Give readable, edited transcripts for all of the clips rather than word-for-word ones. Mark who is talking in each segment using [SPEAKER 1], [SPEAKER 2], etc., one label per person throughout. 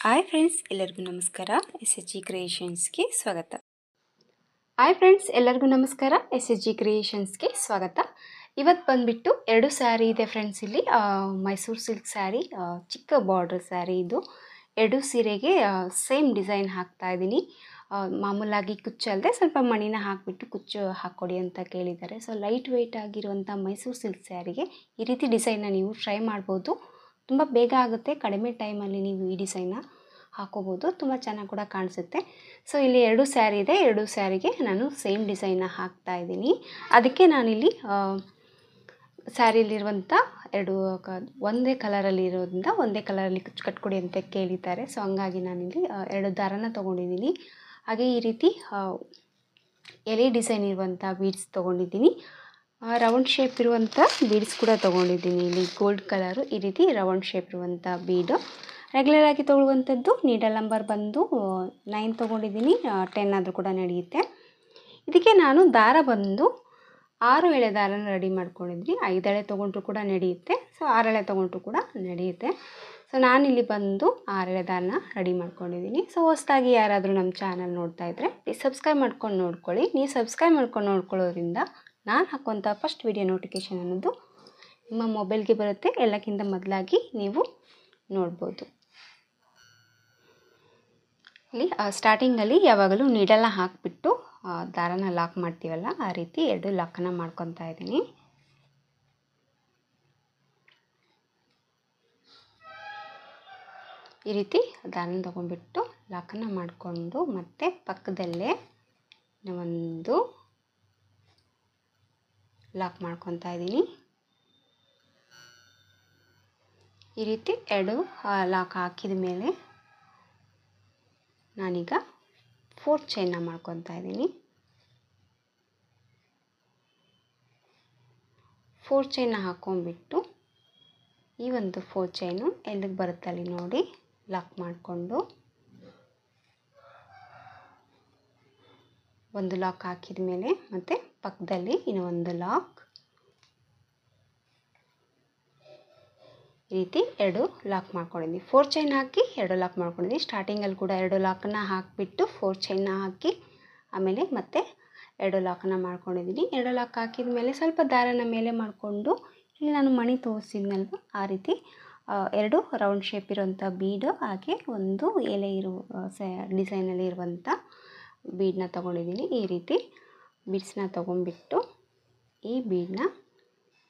[SPEAKER 1] Hi friends, ಎಲ್ಲರಿಗೂ ನಮಸ್ಕಾರ. SHG ಕ್ರಿಯೇಷನ್ಸ್ಗೆ ಸ್ವಾಗತ. ಹಾಯ್ ಫ್ರೆಂಡ್ಸ್, ಎಲ್ಲರಿಗೂ ನಮಸ್ಕಾರ. SHG ಕ್ರಿಯೇಷನ್ಸ್ಗೆ ಸ್ವಾಗತ. ಇವತ್ತು ಬಂದುಬಿಟ್ಟು 2 ಸ್ಯಾರಿ ಇದೆ ಫ್ರೆಂಡ್ಸ್. ಇಲ್ಲಿ ಮೈಸೂರು ಸಿಲ್ಕ್ ಸ್ಯಾರಿ, ಚಿಕ್ಕ ಬಾರ್ಡರ್ ಸ್ಯಾರಿ. ಇದು 2 ಸೀರೆಗೆ ಸೇಮ್ ಡಿಸೈನ್ ಹಾಕ್ತಾ ಇದ್ದೀನಿ. ಮಾಮೂಲಾಗಿ ಕುಚ್ಚಲ್ಲದೆ ಸ್ವಲ್ಪ ಮಣಿನ ಹಾಕಿಬಿಟ್ಟು ಕುಚ್ಚು ಹಾಕ್ಕೊಡಿ ಅಂತ ಕೇಳಿದ್ದಾರೆ. ಸೊ ಲೈಟ್ ವೆಯ್ಟ್ ಆಗಿರುವಂಥ ಮೈಸೂರು ಸಿಲ್ಕ್ ಸ್ಯಾರಿಗೆ ಈ ರೀತಿ ಡಿಸೈನ್ನ ನೀವು ಟ್ರೈ ಮಾಡ್ಬೋದು. ತುಂಬ ಬೇಗ ಆಗುತ್ತೆ, ಕಡಿಮೆ ಟೈಮಲ್ಲಿ ನೀವು ಈ ಡಿಸೈನ್ನ ಹಾಕೋಬೋದು, ತುಂಬ ಚೆನ್ನಾಗಿ ಕೂಡ ಕಾಣಿಸುತ್ತೆ. ಸೊ ಇಲ್ಲಿ 2 ಸ್ಯಾರಿ ಇದೆ, 2 ಸ್ಯಾರಿಗೆ ನಾನು ಸೇಮ್ ಡಿಸೈನ್ನ ಹಾಕ್ತಾ ಇದ್ದೀನಿ. ಅದಕ್ಕೆ ನಾನಿಲ್ಲಿ ಸ್ಯಾರಿಲಿರುವಂಥ ಒಂದೇ ಕಲರಲ್ಲಿ ಇರೋದ್ರಿಂದ ಒಂದೇ ಕಲರಲ್ಲಿ ಕುಚ್ಚು ಕಟ್ಕೊಡಿ ಅಂತ ಕೇಳಿದ್ದಾರೆ. ಸೊ ಹಂಗಾಗಿ ನಾನಿಲ್ಲಿ 2 ದಾರನ ತೊಗೊಂಡಿದ್ದೀನಿ. ಹಾಗೆ ಈ ರೀತಿ ಎಲೆ ಡಿಸೈನ್ ಇರುವಂಥ ಬೀಡ್ಸ್ ತೊಗೊಂಡಿದ್ದೀನಿ. ರೌಂಡ್ ಶೇಪ್ ಇರುವಂಥ ಬೀಡ್ಸ್ ಕೂಡ ತೊಗೊಂಡಿದ್ದೀನಿ. ಇಲ್ಲಿ ಗೋಲ್ಡ್ ಕಲರು ಈ ರೀತಿ ರೌಂಡ್ ಶೇಪ್ ಇರುವಂಥ ಬೀಡು. ರೆಗ್ಯುಲರ್ ಆಗಿ ತೊಗೊಳ್ಳುವಂಥದ್ದು ನೀಡಲ್ ನಂಬರ್ ಬಂದು 9 ತೊಗೊಂಡಿದ್ದೀನಿ, 10 ಆದರೂ ಕೂಡ ನಡೆಯುತ್ತೆ. ಇದಕ್ಕೆ ನಾನು ದಾರ ಬಂದು 6 ಎಳೆ ದಾರನ ರೆಡಿ ಮಾಡ್ಕೊಂಡಿದ್ದೀನಿ. 5 ಎಳೆ ತೊಗೊಂಡ್ರು ಕೂಡ ನಡೆಯುತ್ತೆ, ಸೊ 6 ಎಳೆ ತೊಗೊಂಡ್ರು ಕೂಡ ನಡೆಯುತ್ತೆ. ಸೊ ನಾನಿಲ್ಲಿ ಬಂದು 6 ಎಳೆ ದಾರನ ರೆಡಿ ಮಾಡ್ಕೊಂಡಿದ್ದೀನಿ. ಸೊ ಹೊಸದಾಗಿ ಯಾರಾದರೂ ನಮ್ಮ ಚಾನಲ್ ನೋಡ್ತಾ ಇದ್ದರೆ ಸಬ್ಸ್ಕ್ರೈಬ್ ಮಾಡ್ಕೊಂಡು ನೋಡ್ಕೊಳ್ಳಿ. ನೀವು ಸಬ್ಸ್ಕ್ರೈಬ್ ಮಾಡ್ಕೊಂಡು ನೋಡ್ಕೊಳ್ಳೋದ್ರಿಂದ ನಾನು ಹಾಕುವಂಥ ಫಸ್ಟ್ ವಿಡಿಯೋ ನೋಟಿಫಿಕೇಷನ್ ಅನ್ನೋದು ನಿಮ್ಮ ಮೊಬೈಲ್ಗೆ ಬರುತ್ತೆ. ಎಲ್ಲಕ್ಕಿಂತ ಮೊದಲಾಗಿ ನೀವು ನೋಡ್ಬೋದು. ಇಲ್ಲಿ ಸ್ಟಾರ್ಟಿಂಗಲ್ಲಿ ಯಾವಾಗಲೂ ನೀಡಲ್ನ ಹಾಕಿಬಿಟ್ಟು ದಾರನ ಲಾಕ್ ಮಾಡ್ತೀವಲ್ಲ, ಆ ರೀತಿ 2 ಲಾಕನ್ನು ಮಾಡ್ಕೊತಾ ಇದ್ದೀನಿ. ಈ ರೀತಿ ದಾರನ ತೊಗೊಂಡ್ಬಿಟ್ಟು ಲಾಕನ್ನು ಮಾಡಿಕೊಂಡು ಮತ್ತೆ ಪಕ್ಕದಲ್ಲೇ ಒಂದು ಲಾಕ್ ಮಾಡ್ಕೊತಾ ಇದ್ದೀನಿ. ಈ ರೀತಿ 2 ಲಾಕ್ ಹಾಕಿದ ಮೇಲೆ ನಾನೀಗ 4 ಚೈನ್ನ ಮಾಡ್ಕೊತಾ ಇದ್ದೀನಿ. 4 ಚೈನ್ನ ಹಾಕ್ಕೊಂಡ್ಬಿಟ್ಟು ಈ ಒಂದು 4 ಚೈನು ಎಲ್ಲಿಗೆ ಬರುತ್ತೆ ಅಲ್ಲಿ ನೋಡಿ ಲಾಕ್ ಮಾಡಿಕೊಂಡು ಒಂದು ಲಾಕ್ ಹಾಕಿದ ಮೇಲೆ ಮತ್ತೆ ಪಕ್ಕದಲ್ಲಿ ಇನ್ನೂ ಒಂದು ಲಾಕ್, ಈ ರೀತಿ 2 ಲಾಕ್ ಮಾಡ್ಕೊಂಡಿದ್ದೀನಿ. 4 ಚೈನ್ ಹಾಕಿ 2 ಲಾಕ್ ಮಾಡ್ಕೊಂಡಿದ್ದೀನಿ. ಸ್ಟಾರ್ಟಿಂಗಲ್ಲಿ ಕೂಡ 2 ಲಾಕನ್ನು ಹಾಕಿಬಿಟ್ಟು 4 ಚೈನ್ನ ಹಾಕಿ ಆಮೇಲೆ ಮತ್ತೆ 2 ಲಾಕನ್ನು ಮಾಡ್ಕೊಂಡಿದ್ದೀನಿ. 2 ಲಾಕ್ ಹಾಕಿದ ಮೇಲೆ ಸ್ವಲ್ಪ ದಾರನ ಮೇಲೆ ಮಾಡಿಕೊಂಡು ಇಲ್ಲಿ ನಾನು ಮಣಿ ತೋರಿಸಿದ್ನಲ್ವ ಆ ರೀತಿ 2 ರೌಂಡ್ ಶೇಪ್ ಇರುವಂಥ ಬೀಡು ಹಾಗೆ ಒಂದು ಎಲೆ ಡಿಸೈನಲ್ಲಿ ಇರುವಂಥ ಬೀಡನ್ನ ತೊಗೊಂಡಿದ್ದೀನಿ. ಈ ರೀತಿ ಬೀಡ್ಸ್ನ ತೊಗೊಂಡ್ಬಿಟ್ಟು ಈ ಬೀಡನ್ನ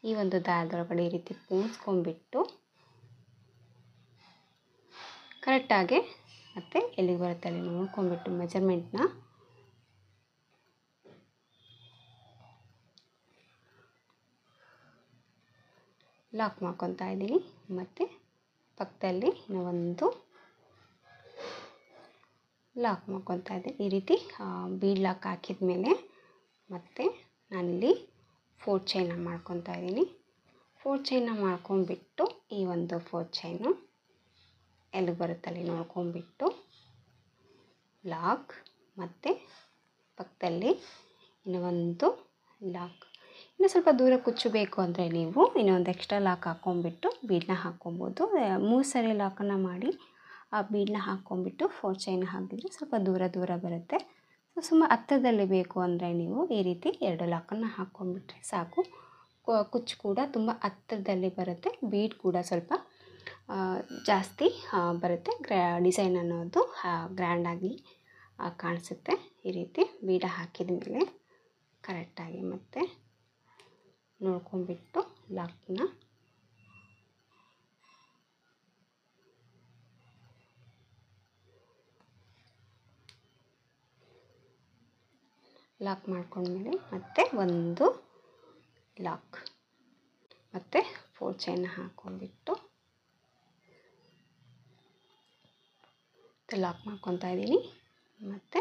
[SPEAKER 1] ಈ ಒಂದು ದಾರದೊಳಗಡೆ ಈ ರೀತಿ ಪೂಸ್ಕೊಂಡ್ಬಿಟ್ಟು ಕರೆಕ್ಟಾಗಿ ಮತ್ತು ಎಲ್ಲಿಗೆ ಬರುತ್ತೆ ಅಲ್ಲಿ ನೋಡ್ಕೊಂಡ್ಬಿಟ್ಟು ಮೆಜರ್ಮೆಂಟ್ನ ಲಾಕ್ ಮಾಡ್ಕೊತಾ ಇದ್ದೀನಿ. ಮತ್ತು ಪಕ್ಕದಲ್ಲಿ ಒಂದು ಲಾಕ್ ಮಾಡ್ಕೊತಾ ಇದ್ದೀನಿ. ಈ ರೀತಿ ಬೀಡ್ ಲಾಕ್ ಹಾಕಿದ ಮೇಲೆ ಮತ್ತೆ ನಾನಿಲ್ಲಿ 4 ಚೈನ್ನ ಮಾಡ್ಕೊತಾ ಇದ್ದೀನಿ. 4 ಚೈನ್ನ ಮಾಡ್ಕೊಂಡ್ಬಿಟ್ಟು ಈ ಒಂದು 4 ಚೈನು ಎಲ್ಲಿಗೆ ಬರುತ್ತೆ ಅಲ್ಲಿ ನೋಡ್ಕೊಂಡ್ಬಿಟ್ಟು ಲಾಕ್, ಮತ್ತು ಪಕ್ಕದಲ್ಲಿ ಇನ್ನೂ ಒಂದು ಲಾಕ್. ಇನ್ನು ಸ್ವಲ್ಪ ದೂರ ಕುಚ್ಚು ಬೇಕು ಅಂದರೆ ನೀವು ಇನ್ನೊಂದು ಎಕ್ಸ್ಟ್ರಾ ಲಾಕ್ ಹಾಕ್ಕೊಂಡ್ಬಿಟ್ಟು ಬೀಡನ್ನ ಹಾಕ್ಕೊಬೋದು. 3 ಸರಿ ಲಾಕನ್ನು ಮಾಡಿ ಆ ಬೀಡನ್ನ ಹಾಕ್ಕೊಂಡ್ಬಿಟ್ಟು 4 ಚೈನ್ ಹಾಕಿದರೆ ಸ್ವಲ್ಪ ದೂರ ಬರುತ್ತೆ. ಸೊ ಸುಮ್ಮ ಹತ್ತಿರದಲ್ಲಿ ಬೇಕು ಅಂದರೆ ನೀವು ಈ ರೀತಿ 2 ಲಾಕನ್ನು ಹಾಕ್ಕೊಂಡ್ಬಿಟ್ರೆ ಸಾಕು. ಕುಚ್ಚು ಕೂಡ ತುಂಬ ಹತ್ತಿರದಲ್ಲಿ ಬರುತ್ತೆ, ಬೀಡ್ ಕೂಡ ಸ್ವಲ್ಪ ಜಾಸ್ತಿ ಬರುತ್ತೆ. ಡಿಸೈನ್ ಅನ್ನೋದು ಗ್ರ್ಯಾಂಡಾಗಿ ಕಾಣಿಸುತ್ತೆ. ಈ ರೀತಿ ಬೀಡ ಹಾಕಿದ ಮೇಲೆ ಕರೆಕ್ಟಾಗಿ ಮತ್ತೆ ನೋಡ್ಕೊಂಡ್ಬಿಟ್ಟು ಲಾಕ್ನ ಲಾಕ್ ಮಾಡ್ಕೊಂಡ್ಮೇಲೆ ಮತ್ತೆ ಒಂದು ಲಾಕ್ ಮತ್ತು 4 ಚೈನ್ನ ಹಾಕ್ಕೊಂಡ್ಬಿಟ್ಟು ಲಾಕ್ ಮಾಡ್ಕೊತಾ ಇದ್ದೀನಿ. ಮತ್ತು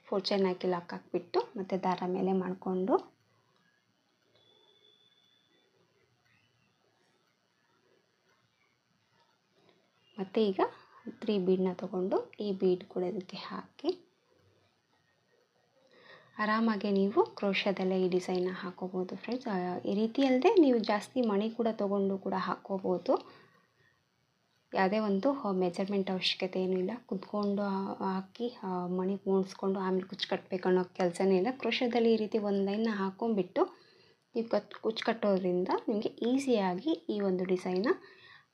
[SPEAKER 1] 4 ಚೈನ್ ಹಾಕಿ ಲಾಕ್ ಹಾಕಿಬಿಟ್ಟು ಮತ್ತು ದಾರ ಮೇಲೆ ಮಾಡಿಕೊಂಡು ಮತ್ತು ಈಗ 3 ಬೀಡನ್ನ ತೊಗೊಂಡು ಈ ಬೀಡ್ ಕೂಡ ಇದಕ್ಕೆ ಹಾಕಿ ಆರಾಮಾಗಿ ನೀವು ಕ್ರೋಶದಲ್ಲೇ ಈ ಡಿಸೈನ್ನ ಹಾಕೋಬೋದು ಫ್ರೆಂಡ್ಸ್. ಈ ರೀತಿ ಅಲ್ಲದೆ ನೀವು ಜಾಸ್ತಿ ಮಣಿ ಕೂಡ ತೊಗೊಂಡು ಕೂಡ ಹಾಕ್ಕೋಬೋದು. ಯಾವುದೇ ಒಂದು ಮೆಜರ್ಮೆಂಟ್ ಅವಶ್ಯಕತೆ ಏನೂ ಇಲ್ಲ. ಕುತ್ಕೊಂಡು ಹಾಕಿ ಮಣಿ ಮೂಡಿಸ್ಕೊಂಡು ಆಮೇಲೆ ಕುಚ್ಚು ಕಟ್ಟಬೇಕು ಅನ್ನೋ ಕೆಲಸನೇ ಇಲ್ಲ. ಕ್ರೋಶದಲ್ಲಿ ಈ ರೀತಿ ಒಂದು ಲೈನ್ನ ಹಾಕ್ಕೊಂಡ್ಬಿಟ್ಟು ನೀವು ಕುಚ್ಚು ಕಟ್ಟೋದ್ರಿಂದ ನಿಮಗೆ ಈಸಿಯಾಗಿ ಈ ಒಂದು ಡಿಸೈನ್ನ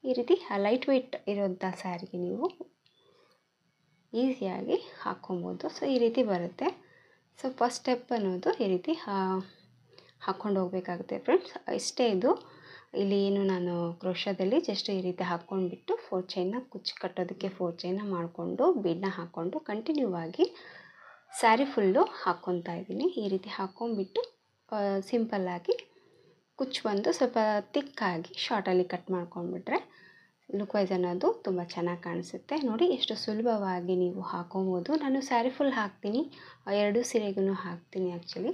[SPEAKER 1] ಈ ರೀತಿ ಲೈಟ್ ವೆಯ್ಟ್ ಇರೋಂಥ ಸ್ಯಾರಿಗೆ ನೀವು ಈಸಿಯಾಗಿ ಹಾಕ್ಕೊಬೋದು. ಸೊ ಈ ರೀತಿ ಬರುತ್ತೆ. ಸೊ ಫಸ್ಟ್ ಸ್ಟೆಪ್ ಅನ್ನೋದು ಈ ರೀತಿ ಹಾಕ್ಕೊಂಡು ಹೋಗಬೇಕಾಗುತ್ತೆ ಫ್ರೆಂಡ್ಸ್. ಇಷ್ಟೇ ಇದು. ಇಲ್ಲಿ ಏನು ನಾನು ಕ್ರೋಶದಲ್ಲಿ ಜಸ್ಟ್ ಈ ರೀತಿ ಹಾಕ್ಕೊಂಡ್ಬಿಟ್ಟು 4 ಚೈನ್ನ ಕುಚ್ಚು ಕಟ್ಟೋದಕ್ಕೆ 4 ಚೈನ್ನ ಮಾಡಿಕೊಂಡು ಬೀಡನ್ನ ಹಾಕ್ಕೊಂಡು ಕಂಟಿನ್ಯೂ ಆಗಿ ಸ್ಯಾರಿ ಫುಲ್ಲು ಹಾಕ್ಕೊತಾ ಇದ್ದೀನಿ. ಈ ರೀತಿ ಹಾಕ್ಕೊಂಡ್ಬಿಟ್ಟು ಸಿಂಪಲ್ಲಾಗಿ ಕುಚ್ಚು ಬಂದು ಸ್ವಲ್ಪ ತಿಕ್ಕಾಗಿ ಶಾರ್ಟಲ್ಲಿ ಕಟ್ ಮಾಡ್ಕೊಂಡ್ಬಿಟ್ರೆ ಲುಕ್ ವೈಸ್ ಅನ್ನೋದು ತುಂಬ ಚೆನ್ನಾಗಿ ಕಾಣಿಸುತ್ತೆ. ನೋಡಿ ಎಷ್ಟು ಸುಲಭವಾಗಿ ನೀವು ಹಾಕ್ಕೊಬೋದು. ನಾನು ಸ್ಯಾರಿ ಫುಲ್ ಹಾಕ್ತೀನಿ, 2 ಸೀರೆಗೂ ಹಾಕ್ತೀನಿ. ಆ್ಯಕ್ಚುಲಿ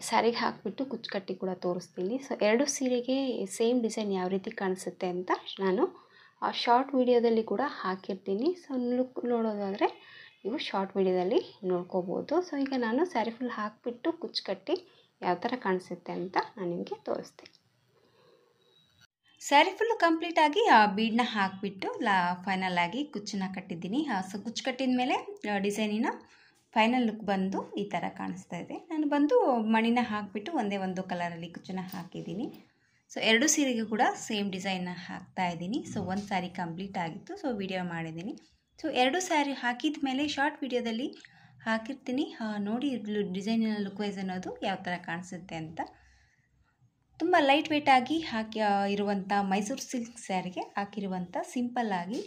[SPEAKER 1] ಸ್ಯಾರಿಗೆ ಹಾಕಿಬಿಟ್ಟು ಕುಚ್ಚು ಕಟ್ಟಿ ಕೂಡ ತೋರಿಸ್ತೀನಿ. ಸೊ 2 ಸೀರೆಗೆ ಸೇಮ್ ಡಿಸೈನ್ ಯಾವ ರೀತಿ ಕಾಣಿಸುತ್ತೆ ಅಂತ ನಾನು ಶಾರ್ಟ್ ವಿಡಿಯೋದಲ್ಲಿ ಕೂಡ ಹಾಕಿರ್ತೀನಿ. ಸೊ ಲುಕ್ ನೋಡೋದಾದರೆ ನೀವು ಶಾರ್ಟ್ ವಿಡಿಯೋದಲ್ಲಿ ನೋಡ್ಕೋಬೋದು. ಸೊ ಈಗ ನಾನು ಸ್ಯಾರಿ ಫುಲ್ ಹಾಕಿಬಿಟ್ಟು ಕುಚ್ಚು ಕಟ್ಟಿ ಯಾವ ಥರ ಕಾಣಿಸುತ್ತೆ ಅಂತ ನಾನು ನಿಮಗೆ ತೋರಿಸ್ತೀನಿ.
[SPEAKER 2] ಸ್ಯಾರಿ ಫುಲ್ಲು ಕಂಪ್ಲೀಟಾಗಿ ಬೀಡನ್ನ ಹಾಕಿಬಿಟ್ಟು ಫೈನಲ್ ಆಗಿ ಕುಚ್ಚನ್ನ ಕಟ್ಟಿದ್ದೀನಿ. ಸೊ ಕುಚ್ಚು ಕಟ್ಟಿದ ಮೇಲೆ ಡಿಸೈನಿನ ಫೈನಲ್ ಲುಕ್ ಬಂದು ಈ ಥರ ಕಾಣಿಸ್ತಾ ಇದೆ. ನಾನು ಬಂದು ಮಣಿನ ಹಾಕಿಬಿಟ್ಟು ಒಂದೇ ಒಂದು ಕಲರಲ್ಲಿ ಕುಚ್ಚನ್ನ ಹಾಕಿದ್ದೀನಿ. ಸೊ 2 ಸೀರೆಗೆ ಕೂಡ ಸೇಮ್ ಡಿಸೈನ್ನ ಹಾಕ್ತಾ ಇದ್ದೀನಿ. ಸೊ ಒಂದು ಸ್ಯಾರಿ ಕಂಪ್ಲೀಟ್ ಆಗಿತ್ತು, ಸೊ ವಿಡಿಯೋ ಮಾಡಿದ್ದೀನಿ. ಸೊ 2 ಸ್ಯಾರಿ ಹಾಕಿದ ಮೇಲೆ ಶಾರ್ಟ್ ವಿಡಿಯೋದಲ್ಲಿ ಹಾಕಿರ್ತೀನಿ. ನೋಡಿ ಡಿಸೈನಿನ ಲುಕ್ ವೈಸ್ ಅನ್ನೋದು ಯಾವ ಥರ ಕಾಣಿಸುತ್ತೆ ಅಂತ. ತುಂಬ ಲೈಟ್ ವೆಯ್ಟಾಗಿ ಇರುವಂಥ ಮೈಸೂರು ಸಿಲ್ಕ್ ಸ್ಯಾರಿಗೆ ಹಾಕಿರುವಂಥ ಸಿಂಪಲ್ಲಾಗಿ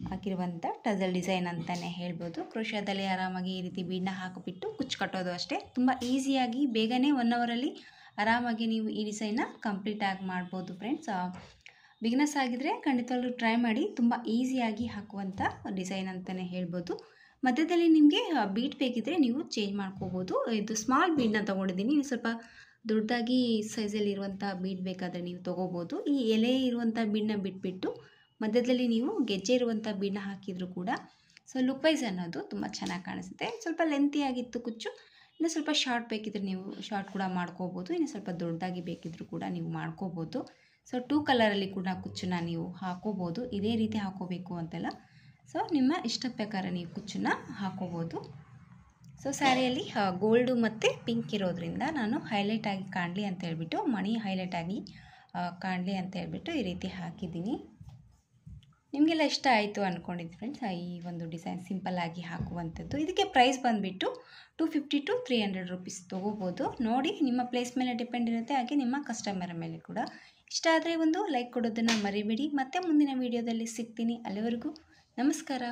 [SPEAKER 2] ಹಾಕಿರುವಂಥ ಟಜಲ್ ಡಿಸೈನ್ ಅಂತಲೇ ಹೇಳ್ಬೋದು. ಕ್ರೋಶದಲ್ಲಿ ಆರಾಮಾಗಿ ಈ ರೀತಿ ಬೀಡನ್ನ ಹಾಕಿಬಿಟ್ಟು ಕುಚ್ಚು ಕಟ್ಟೋದು ಅಷ್ಟೇ. ತುಂಬ ಈಸಿಯಾಗಿ ಬೇಗನೆ 1 ಅವರಲ್ಲಿ ಆರಾಮಾಗಿ ನೀವು ಈ ಡಿಸೈನ್ನ ಕಂಪ್ಲೀಟಾಗಿ ಮಾಡ್ಬೋದು ಫ್ರೆಂಡ್ಸ್. ಬಿಗಿನರ್ಸ್ ಆಗಿದ್ದರೆ ಖಂಡಿತವಾಗ್ಲೂ ಟ್ರೈ ಮಾಡಿ. ತುಂಬ ಈಸಿಯಾಗಿ ಹಾಕುವಂಥ ಡಿಸೈನ್ ಅಂತಲೇ ಹೇಳ್ಬೋದು. ಮಧ್ಯದಲ್ಲಿ ನಿಮಗೆ ಬೀಡ್ ಬೇಕಿದ್ದರೆ ನೀವು ಚೇಂಜ್ ಮಾಡ್ಕೋಬೋದು. ಇದು ಸ್ಮಾಲ್ ಬೀಡನ್ನ ತೊಗೊಂಡಿದ್ದೀನಿ. ಸ್ವಲ್ಪ ದೊಡ್ಡದಾಗಿ ಸೈಜಲ್ಲಿ ಇರುವಂಥ ಬೀಡ್ ಬೇಕಾದರೆ ನೀವು ತೊಗೋಬೋದು. ಈ ಎಲೆ ಇರುವಂಥ ಬೀಡನ್ನ ಬಿಟ್ಬಿಟ್ಟು ಮಧ್ಯದಲ್ಲಿ ನೀವು ಗೆಜ್ಜೆ ಇರುವಂಥ ಬೀಡನ್ನ ಹಾಕಿದರೂ ಕೂಡ ಸೊ ಲುಕ್ ವೈಸ್ ಅನ್ನೋದು ತುಂಬ ಚೆನ್ನಾಗಿ ಕಾಣಿಸುತ್ತೆ. ಸ್ವಲ್ಪ ಲೆಂತಿಯಾಗಿತ್ತು ಕುಚ್ಚು, ಇನ್ನು ಸ್ವಲ್ಪ ಶಾರ್ಟ್ ಬೇಕಿದ್ರೆ ನೀವು ಶಾರ್ಟ್ ಕೂಡ ಮಾಡ್ಕೋಬೋದು. ಇನ್ನು ಸ್ವಲ್ಪ ದೊಡ್ಡದಾಗಿ ಬೇಕಿದ್ದರೂ ಕೂಡ ನೀವು ಮಾಡ್ಕೋಬೋದು. ಸೊ 2 ಕಲರಲ್ಲಿ ಕೂಡ ಕುಚ್ಚನ್ನ ನೀವು ಹಾಕೋಬೋದು. ಇದೇ ರೀತಿ ಹಾಕೋಬೇಕು ಅಂತೆಲ್ಲ. ಸೊ ನಿಮ್ಮ ಇಷ್ಟದ ಪ್ರಕಾರ ನೀವು ಕುಚ್ಚನ್ನ ಹಾಕೋಬೋದು. ಸೊ ಸ್ಯಾರಿಯಲ್ಲಿ ಗೋಲ್ಡು ಮತ್ತು ಪಿಂಕ್ ಇರೋದ್ರಿಂದ ನಾನು ಹೈಲೈಟಾಗಿ ಕಾಣಲಿ ಅಂತ ಹೇಳ್ಬಿಟ್ಟು ಮಣಿ ಹೈಲೈಟಾಗಿ ಕಾಣಲಿ ಅಂತ ಹೇಳ್ಬಿಟ್ಟು ಈ ರೀತಿ ಹಾಕಿದ್ದೀನಿ. ನಿಮಗೆಲ್ಲ ಇಷ್ಟ ಆಯಿತು ಅಂದ್ಕೊಂಡಿದ್ದು ಫ್ರೆಂಡ್ಸ್ ಈ ಒಂದು ಡಿಸೈನ್ ಸಿಂಪಲ್ಲಾಗಿ ಹಾಕುವಂಥದ್ದು. ಇದಕ್ಕೆ ಪ್ರೈಸ್ ಬಂದುಬಿಟ್ಟು 250 to 300 ರುಪೀಸ್ ತೊಗೋಬೋದು. ನೋಡಿ ನಿಮ್ಮ ಪ್ಲೇಸ್ ಮೇಲೆ ಡಿಪೆಂಡ್ ಇರುತ್ತೆ, ಹಾಗೆ ನಿಮ್ಮ ಕಸ್ಟಮರ್ ಮೇಲೆ ಕೂಡ. ಇಷ್ಟ ಆದರೆ ಒಂದು ಲೈಕ್ ಕೊಡೋದನ್ನು ಮರಿಬೇಡಿ. ಮತ್ತೆ ಮುಂದಿನ ವೀಡಿಯೋದಲ್ಲಿ ಸಿಗ್ತೀನಿ. ಅಲ್ಲಿವರೆಗೂ ನಮಸ್ಕಾರ.